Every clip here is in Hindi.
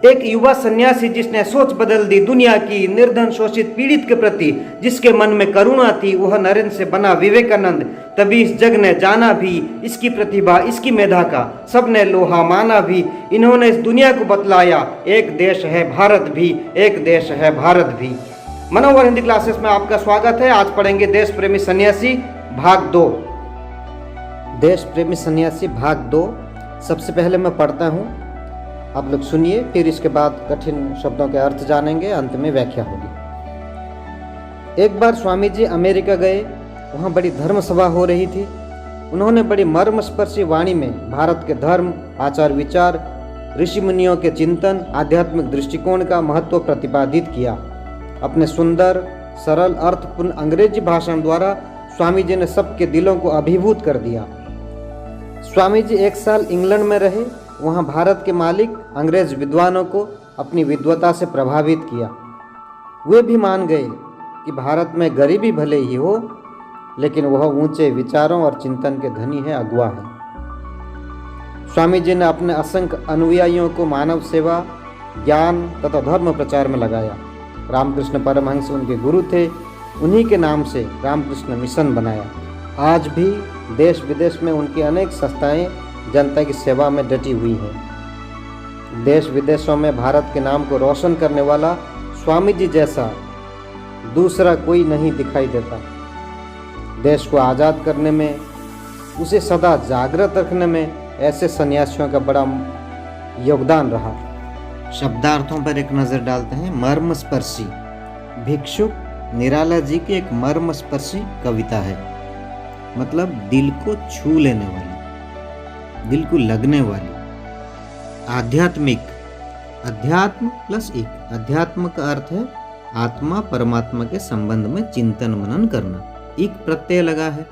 एक युवा सन्यासी जिसने सोच बदल दी दुनिया की, निर्धन शोषित पीड़ित के प्रति जिसके मन में करुणा थी, वह नरेंद्र से बना विवेकानंद। तभी इस जग ने जाना भी इसकी प्रतिभा, इसकी मेधा का, सबने लोहा माना भी। इन्होंने इस दुनिया को बतलाया, एक देश है भारत भी, एक देश है भारत भी। मनोवर हिंदी क्लासेस में आपका स्वागत है। आज पढ़ेंगे देश प्रेमी सन्यासी भाग 2। देश प्रेमी सन्यासी भाग 2। सबसे पहले मैं पढ़ता हूँ, आप लोग सुनिए, फिर इसके बाद कठिन शब्दों के अर्थ जानेंगे, अंत में व्याख्या होगी। एक बार स्वामी जी अमेरिका गए, वहाँ बड़ी धर्म सभा हो रही थी। उन्होंने बड़ी मर्मस्पर्शी वाणी में भारत के धर्म, आचार विचार, ऋषि मुनियों के चिंतन, आध्यात्मिक दृष्टिकोण का महत्व प्रतिपादित किया। अपने सुंदर, सरल, अर्थपूर्ण अंग्रेजी भाषण द्वारा स्वामी जी ने सबके दिलों को अभिभूत कर दिया। स्वामी जी 1 साल इंग्लैंड में रहे। वहाँ भारत के मालिक अंग्रेज विद्वानों को अपनी विद्वता से प्रभावित किया। वे भी मान गए कि भारत में गरीबी भले ही हो, लेकिन वह ऊंचे विचारों और चिंतन के धनी है, अगुवा है। स्वामी जी ने अपने असंख्य अनुयायियों को मानव सेवा, ज्ञान तथा धर्म प्रचार में लगाया। रामकृष्ण परमहंस उनके गुरु थे। उन्हीं के नाम से रामकृष्ण मिशन बनाया। आज भी देश विदेश में उनकी अनेक संस्थाएं जनता की सेवा में डटी हुई है। देश विदेशों में भारत के नाम को रोशन करने वाला स्वामी जी जैसा दूसरा कोई नहीं दिखाई देता। देश को आज़ाद करने में, उसे सदा जागृत रखने में ऐसे सन्यासियों का बड़ा योगदान रहा। शब्दार्थों पर एक नज़र डालते हैं। मर्मस्पर्शी, भिक्षुक निराला जी की एक मर्मस्पर्शी कविता है, मतलब दिल को छू लेने वाली, दिल को लगने वाली। आध्यात्मिक, अध्यात्म प्लस एक, अध्यात्म का अर्थ है आत्मा परमात्मा के संबंध में चिंतन मनन करना। एक प्रत्यय लगा है।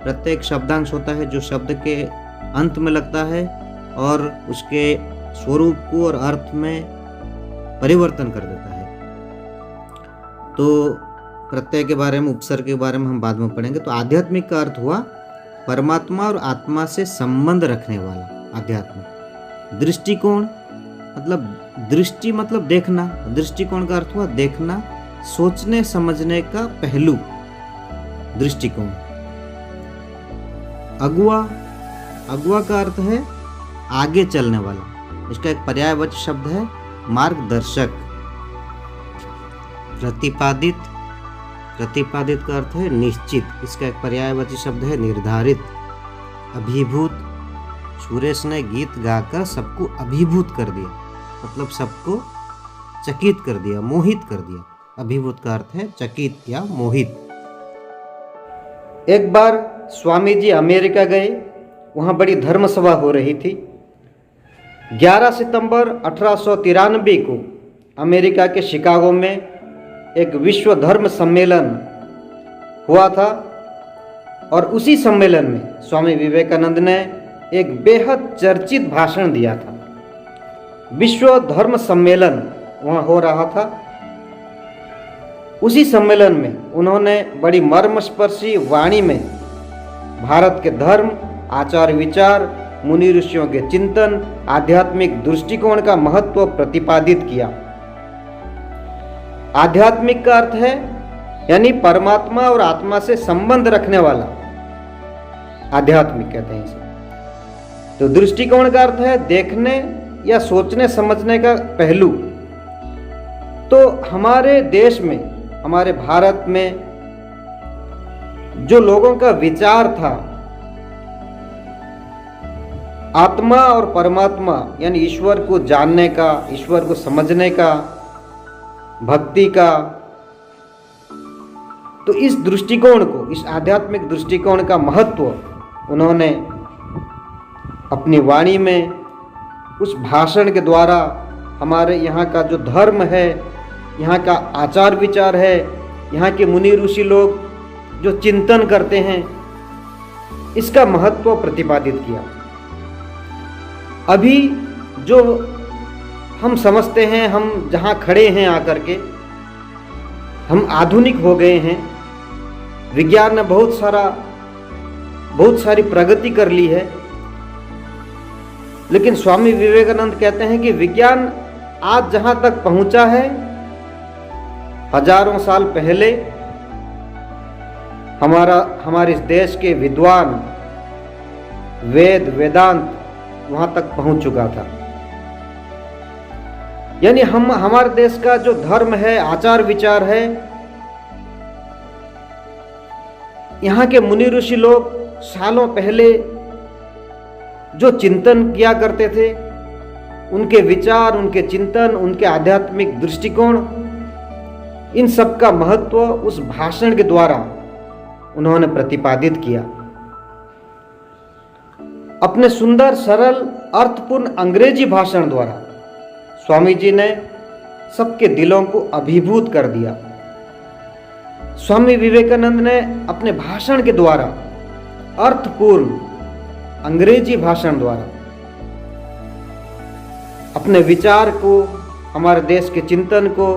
प्रत्यय एक शब्दांश होता है जो शब्द के अंत में लगता है और उसके स्वरूप को और अर्थ में परिवर्तन कर देता है। तो प्रत्यय के बारे में, उपसर्ग के बारे में हम बाद में पढ़ेंगे। तो आध्यात्मिक का अर्थ हुआ परमात्मा और आत्मा से संबंध रखने वाला आध्यात्मिक। दृष्टिकोण मतलब, दृष्टि मतलब देखना, दृष्टिकोण का अर्थ हुआ देखना, सोचने समझने का पहलू, दृष्टिकोण। अगुवा, अगुवा का अर्थ है आगे चलने वाला। इसका एक पर्यायवाची शब्द है मार्गदर्शक। प्रतिपादित, प्रतिपादित का अर्थ है निश्चित। इसका एक पर्यायवाची शब्द है निर्धारित। अभिभूत, सुरेश ने गीत गाकर सबको अभिभूत कर दिया, मतलब सबको चकित कर दिया, मोहित कर दिया। अभिभूत का अर्थ है चकित या मोहित। एक बार स्वामी जी अमेरिका गए, वहाँ बड़ी धर्म सभा हो रही थी। 11 सितंबर 1893 को अमेरिका के शिकागो में एक विश्व धर्म सम्मेलन हुआ था और उसी सम्मेलन में स्वामी विवेकानंद ने एक बेहद चर्चित भाषण दिया था। विश्व धर्म सम्मेलन वहाँ हो रहा था। उसी सम्मेलन में उन्होंने बड़ी मर्मस्पर्शी वाणी में भारत के धर्म, आचार विचार, मुनि ऋषियों के चिंतन, आध्यात्मिक दृष्टिकोण का महत्व प्रतिपादित किया। आध्यात्मिक का अर्थ है यानी परमात्मा और आत्मा से संबंध रखने वाला, आध्यात्मिक कहते हैं इसे। तो दृष्टिकोण का अर्थ है देखने या सोचने समझने का पहलू। तो हमारे देश में, हमारे भारत में जो लोगों का विचार था आत्मा और परमात्मा यानी ईश्वर को जानने का, ईश्वर को समझने का, भक्ति का, तो इस दृष्टिकोण को, इस आध्यात्मिक दृष्टिकोण का महत्व उन्होंने अपनी वाणी में, उस भाषण के द्वारा हमारे यहाँ का जो धर्म है, यहाँ का आचार विचार है, यहाँ के मुनि ऋषि लोग जो चिंतन करते हैं, इसका महत्व प्रतिपादित किया। अभी जो हम समझते हैं, हम जहाँ खड़े हैं आकर के, हम आधुनिक हो गए हैं, विज्ञान ने बहुत सारी प्रगति कर ली है, लेकिन स्वामी विवेकानंद कहते हैं कि विज्ञान आज जहां तक पहुंचा है, हजारों साल पहले हमारे इस देश के विद्वान वेद वेदांत वहां तक पहुंच चुका था। यानी हमारे देश का जो धर्म है, आचार विचार है, यहाँ के मुनि ऋषि लोग सालों पहले जो चिंतन किया करते थे, उनके विचार, उनके चिंतन, उनके आध्यात्मिक दृष्टिकोण, इन सब का महत्व उस भाषण के द्वारा उन्होंने प्रतिपादित किया। अपने सुंदर, सरल, अर्थपूर्ण अंग्रेजी भाषण द्वारा स्वामी जी ने सबके दिलों को अभिभूत कर दिया। स्वामी विवेकानंद ने अपने भाषण के द्वारा, अर्थपूर्ण अंग्रेजी भाषण द्वारा अपने विचार को, हमारे देश के चिंतन को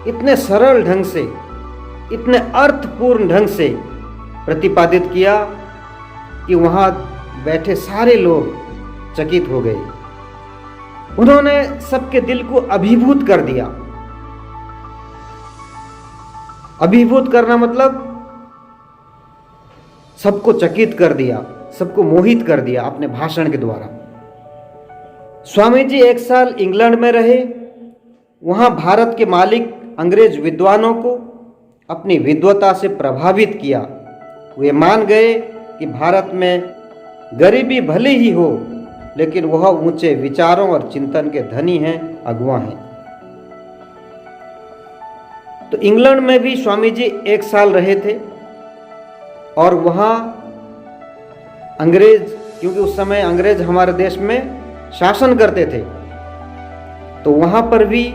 इतने सरल ढंग से, इतने अर्थपूर्ण ढंग से प्रतिपादित किया कि वहां बैठे सारे लोग चकित हो गए। उन्होंने सबके दिल को अभिभूत कर दिया। अभिभूत करना मतलब सबको चकित कर दिया, सबको मोहित कर दिया अपने भाषण के द्वारा। स्वामी जी 1 साल इंग्लैंड में रहे। वहां भारत के मालिक अंग्रेज विद्वानों को अपनी विद्वता से प्रभावित किया। वे मान गए कि भारत में गरीबी भले ही हो, लेकिन वह ऊंचे विचारों और चिंतन के धनी हैं, अगुवा हैं। तो इंग्लैंड में भी स्वामी जी 1 साल रहे थे और वहां अंग्रेज, क्योंकि उस समय अंग्रेज हमारे देश में शासन करते थे, तो वहां पर भी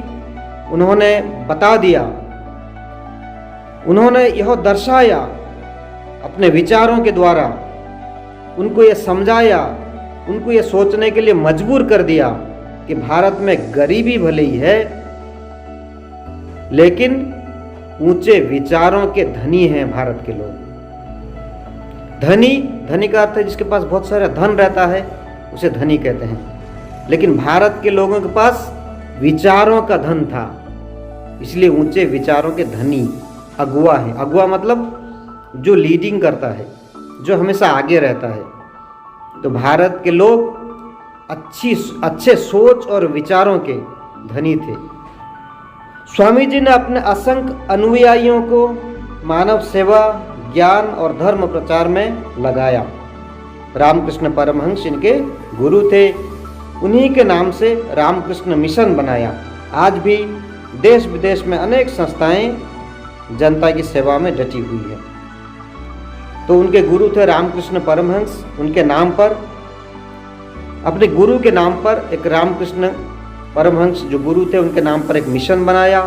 उन्होंने बता दिया, उन्होंने यह दर्शाया अपने विचारों के द्वारा, उनको यह समझाया, उनको यह सोचने के लिए मजबूर कर दिया कि भारत में गरीबी भले ही है, लेकिन ऊंचे विचारों के धनी हैं भारत के लोग। धनी का अर्थ है जिसके पास बहुत सारा धन रहता है, उसे धनी कहते हैं। लेकिन भारत के लोगों के पास विचारों का धन था, इसलिए ऊंचे विचारों के धनी अगुवा है। अगुवा मतलब जो लीडिंग करता है, जो हमेशा आगे रहता है। तो भारत के लोग अच्छे सोच और विचारों के धनी थे। स्वामी जी ने अपने असंख्य अनुयायियों को मानव सेवा, ज्ञान और धर्म प्रचार में लगाया। रामकृष्ण परमहंस इनके गुरु थे। उन्हीं के नाम से रामकृष्ण मिशन बनाया। आज भी देश विदेश में अनेक संस्थाएं जनता की सेवा में डटी हुई है। तो उनके गुरु थे रामकृष्ण परमहंस। उनके नाम पर, अपने गुरु के नाम पर एक रामकृष्ण परमहंस जो गुरु थे, उनके नाम पर एक मिशन बनाया।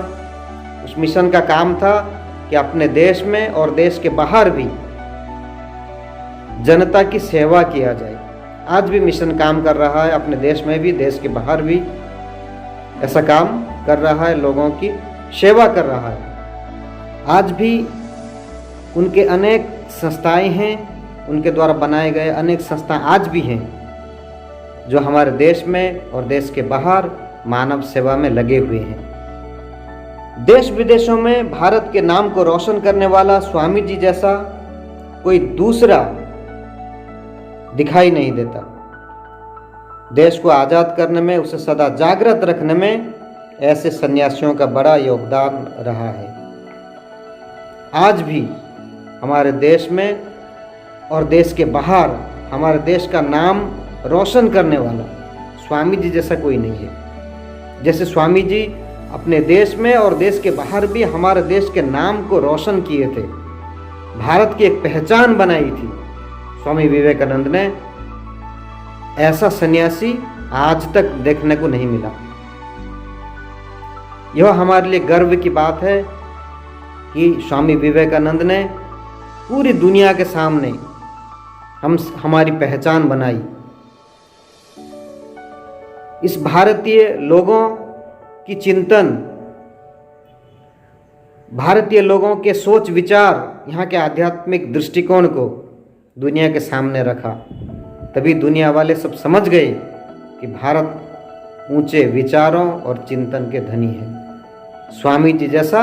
उस मिशन का काम था कि अपने देश में और देश के बाहर भी जनता की सेवा किया जाए। आज भी मिशन काम कर रहा है, अपने देश में भी, देश के बाहर भी ऐसा काम कर रहा है, लोगों की सेवा कर रहा है। आज भी उनके अनेक संस्थाएं हैं, उनके द्वारा बनाए गए अनेक संस्थाएं आज भी हैं जो हमारे देश में और देश के बाहर मानव सेवा में लगे हुए हैं। देश विदेशों में भारत के नाम को रोशन करने वाला स्वामी जी जैसा कोई दूसरा दिखाई नहीं देता। देश को आजाद करने में, उसे सदा जागृत रखने में ऐसे सन्यासियों का बड़ा योगदान रहा है। आज भी हमारे देश में और देश के बाहर हमारे देश का नाम रोशन करने वाला स्वामी जी जैसा कोई नहीं है। जैसे स्वामी जी अपने देश में और देश के बाहर भी हमारे देश के नाम को रोशन किए थे, भारत की एक पहचान बनाई थी, स्वामी विवेकानंद ने, ऐसा सन्यासी आज तक देखने को नहीं मिला। यह हमारे लिए गर्व की बात है कि स्वामी विवेकानंद ने पूरी दुनिया के सामने हमारी पहचान बनाई। इस भारतीय लोगों की चिंतन, भारतीय लोगों के सोच विचार, यहाँ के आध्यात्मिक दृष्टिकोण को दुनिया के सामने रखा। तभी दुनिया वाले सब समझ गए कि भारत ऊंचे विचारों और चिंतन के धनी हैं। स्वामी जी जैसा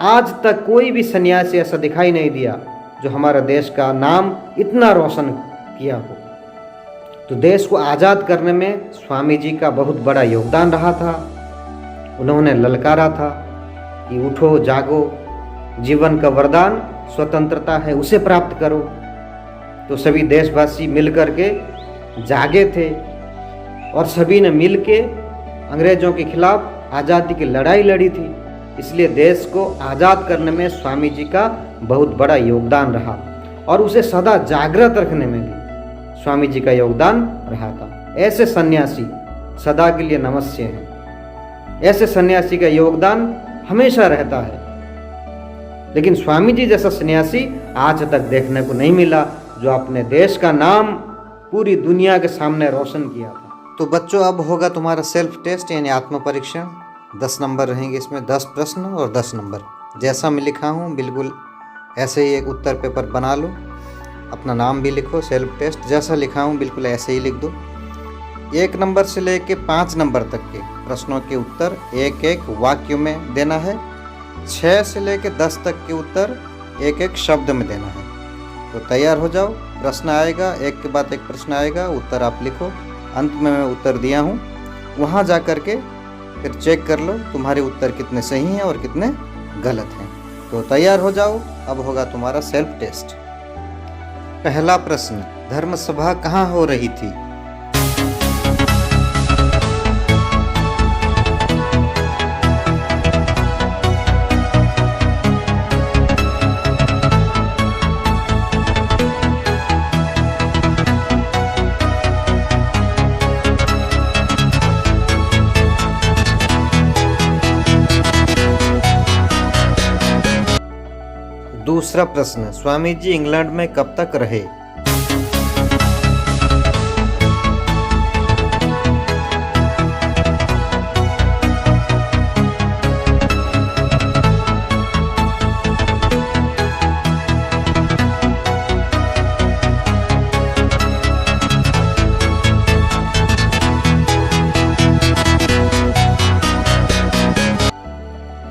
आज तक कोई भी सन्यासी ऐसा दिखाई नहीं दिया जो हमारे देश का नाम इतना रोशन किया हो। तो देश को आज़ाद करने में स्वामी जी का बहुत बड़ा योगदान रहा था। उन्होंने ललकारा था कि उठो जागो, जीवन का वरदान स्वतंत्रता है, उसे प्राप्त करो। तो सभी देशवासी मिलकर के जागे थे और सभी ने मिल के अंग्रेजों के खिलाफ आज़ादी की लड़ाई लड़ी थी। इसलिए देश को आज़ाद करने में स्वामी जी का बहुत बड़ा योगदान रहा और उसे सदा जागृत रखने में भी स्वामी जी का योगदान रहा था। ऐसे सन्यासी सदा के लिए नमस्य हैं। ऐसे सन्यासी का योगदान हमेशा रहता है। लेकिन स्वामी जी जैसा सन्यासी आज तक देखने को नहीं मिला जो अपने देश का नाम पूरी दुनिया के सामने रोशन किया था। तो बच्चों, अब होगा तुम्हारा सेल्फ टेस्ट यानी आत्म परीक्षण। 10 नंबर रहेंगे इसमें, 10 प्रश्न और 10 नंबर। जैसा मैं लिखा हूँ बिल्कुल ऐसे ही एक उत्तर पेपर बना लो, अपना नाम भी लिखो। सेल्फ टेस्ट जैसा लिखा हूँ बिल्कुल ऐसे ही लिख दो। 1 नंबर से लेके 5 नंबर तक के प्रश्नों के उत्तर एक एक वाक्य में देना है। 6 से लेके 10 तक के उत्तर एक एक शब्द में देना है। तो तैयार हो जाओ, प्रश्न आएगा, एक के बाद एक प्रश्न आएगा, उत्तर आप लिखो। अंत में मैं उत्तर दिया हूँ, वहाँ जा कर के फिर चेक कर लो तुम्हारे उत्तर कितने सही हैं और कितने गलत हैं। तो तैयार हो जाओ, अब होगा तुम्हारा सेल्फ टेस्ट। पहला प्रश्न, धर्म सभा कहाँ हो रही थी? दूसरा प्रश्न, स्वामी जी इंग्लैंड में कब तक रहे?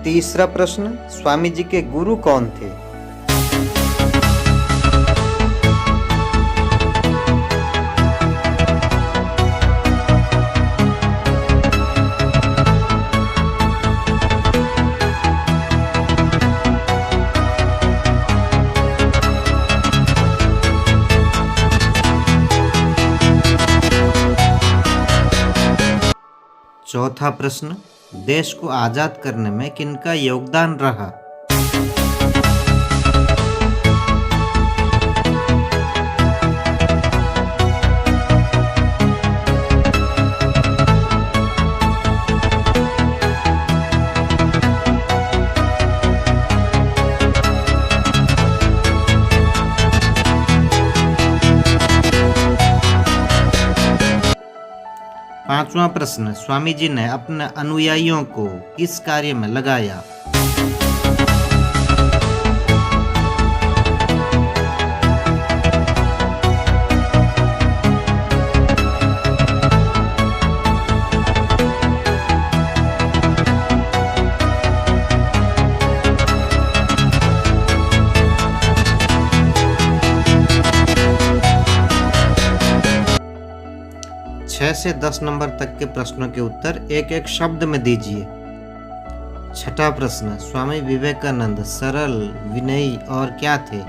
तीसरा प्रश्न, स्वामी जी के गुरु कौन थे? चौथा प्रश्न, देश को आजाद करने में किनका योगदान रहा? पांचवा प्रश्न, स्वामी जी ने अपने अनुयायियों को किस कार्य में लगाया? छह से 10 नंबर तक के प्रश्नों के उत्तर एक एक शब्द में दीजिए। छठा प्रश्न, स्वामी विवेकानंद सरल, विनयी और क्या थे?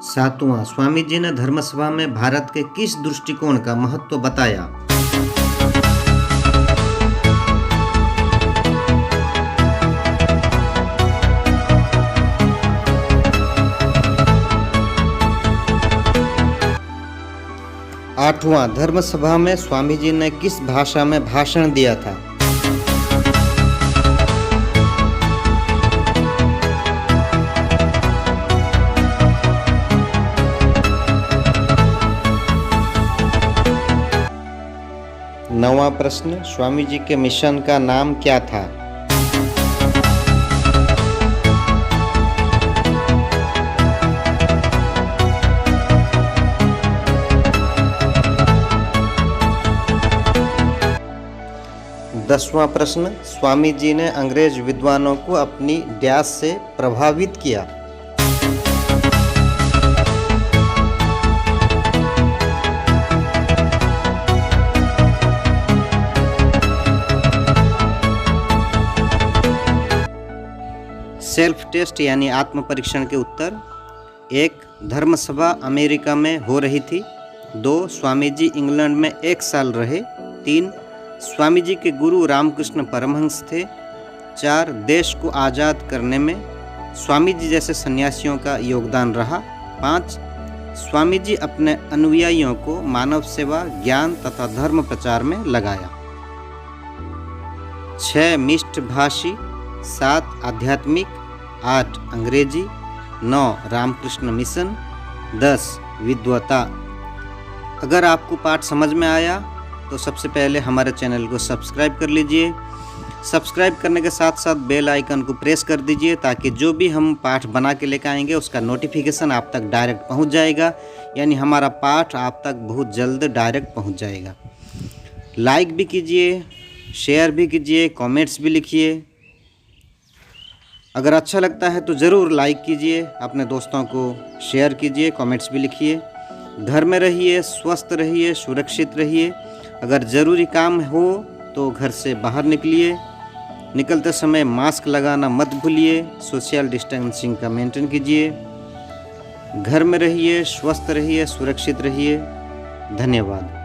सातवां, स्वामी जी ने धर्मसभा में भारत के किस दृष्टिकोण का महत्व बताया? आठवां, धर्मसभा में स्वामी जी ने किस भाषा में भाषण दिया था? नौवां 10वां प्रश्न, स्वामी जी के मिशन का नाम क्या था? दसवां प्रश्न, स्वामी जी ने अंग्रेज विद्वानों को अपनी डैश से प्रभावित किया। सेल्फ टेस्ट यानी आत्म परीक्षण के उत्तर। 1. धर्मसभा अमेरिका में हो रही थी। 2. स्वामी जी इंग्लैंड में 1 साल रहे। 3. स्वामी जी के गुरु रामकृष्ण परमहंस थे। 4. देश को आज़ाद करने में स्वामी जी जैसे सन्यासियों का योगदान रहा। 5. स्वामी जी अपने अनुयायियों को मानव सेवा, ज्ञान तथा धर्म प्रचार में लगाया। 6. मिष्ट भाषी। 7. आध्यात्मिक। 8. अंग्रेजी। 9. रामकृष्ण मिशन। 10. विद्वता। अगर आपको पाठ समझ में आया तो सबसे पहले हमारे चैनल को सब्सक्राइब कर लीजिए। सब्सक्राइब करने के साथ साथ बेल आइकन को प्रेस कर दीजिए ताकि जो भी हम पाठ बना के लेकर आएंगे उसका नोटिफिकेशन आप तक डायरेक्ट पहुंच जाएगा, यानी हमारा पाठ आप तक बहुत जल्द डायरेक्ट पहुंच जाएगा। लाइक भी कीजिए, शेयर भी कीजिए, कमेंट्स भी लिखिए। अगर अच्छा लगता है तो ज़रूर लाइक कीजिए, अपने दोस्तों को शेयर कीजिए, कमेंट्स भी लिखिए। घर में रहिए, स्वस्थ रहिए, सुरक्षित रहिए। अगर ज़रूरी काम हो तो घर से बाहर निकलिए। निकलते समय मास्क लगाना मत भूलिए। सोशल डिस्टेंसिंग का मेंटेन कीजिए। घर में रहिए, स्वस्थ रहिए, सुरक्षित रहिए। धन्यवाद।